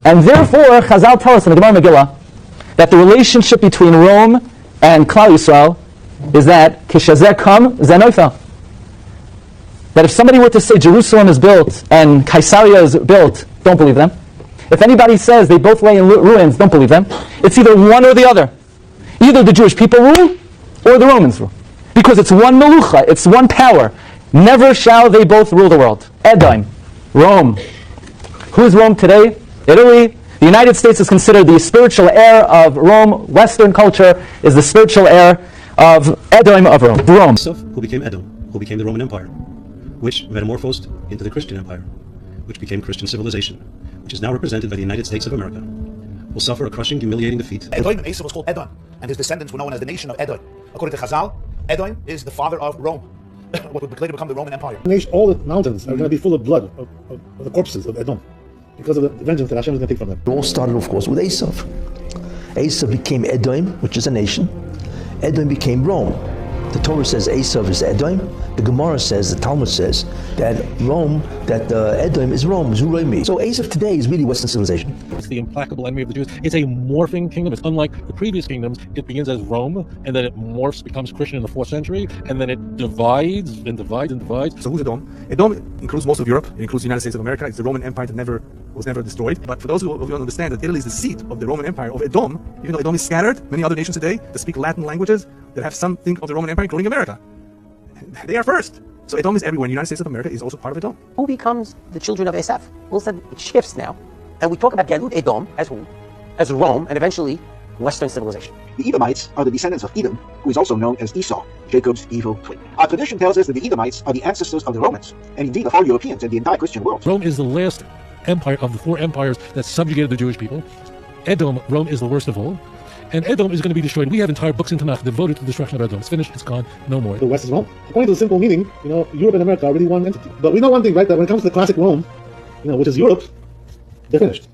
And therefore, Chazal tell us in the Gemara Megillah that the relationship between Rome and Klal Yisrael is that Kishazeh Kam Zeh Noifel. That if somebody were to say Jerusalem is built and Caesarea is built, don't believe them. If anybody says they both lay in ruins, don't believe them. It's either one or the other. Either the Jewish people rule or the Romans rule. Because it's one melucha, it's one power. Never shall they both rule the world. EDOM, Rome. Who's Rome today? Italy. The United States is considered the spiritual heir of Rome. Western culture is the spiritual heir of EDOM of Rome. Yosef, who became Edom, who became the Roman Empire, which metamorphosed into the Christian Empire, which became Christian civilization, which is now represented by the United States of America, will suffer a crushing, humiliating defeat. Edom and Esau was called Edom, and his descendants were known as the nation of Edom. According to Chazal, Edom is the father of Rome, what would later become the Roman Empire. All the mountains are going to be full of blood, of the corpses of Edom, because of the vengeance that Hashem is going to take from them. It all started, of course, with Esau. Esau became Edom, which is a nation. Edom became Rome. The Torah says Esau is Edom. The Gemara says, the Talmud says, that Edom is Rome, Zuraymi. So Esau today is really Western civilization. It's the implacable enemy of the Jews. It's a morphing kingdom. It's unlike the previous kingdoms. It begins as Rome, and then it morphs, becomes Christian in the 4th century, and then it divides and divides and divides. So who's Edom? Edom includes most of Europe. It includes the United States of America. It's the Roman Empire that was never destroyed. But for those who don't understand that Italy is the seat of the Roman Empire of Edom, even though Edom is scattered, many other nations today that speak Latin languages that have something of the Roman Empire, including America. They are first. So Edom is everywhere, and the United States of America is also part of Edom. Who becomes the children of Esav? All of a sudden it shifts now, and we talk about Galut Edom as who? As Rome, and eventually Western civilization. The Edomites are the descendants of Edom, who is also known as Esau, Jacob's evil twin. Our tradition tells us that the Edomites are the ancestors of the Romans, and indeed of all Europeans and the entire Christian world. Rome is the last empire of the 4 empires that subjugated the Jewish people. Edom, Rome is the worst of all. And Edom is going to be destroyed. We have entire books in Tanakh devoted to the destruction of Edom. It's finished, it's gone, no more. The West is Rome. According to the simple meaning, Europe and America are really one entity. But we know one thing, right? That when it comes to the classic Rome, which is Europe, they're finished.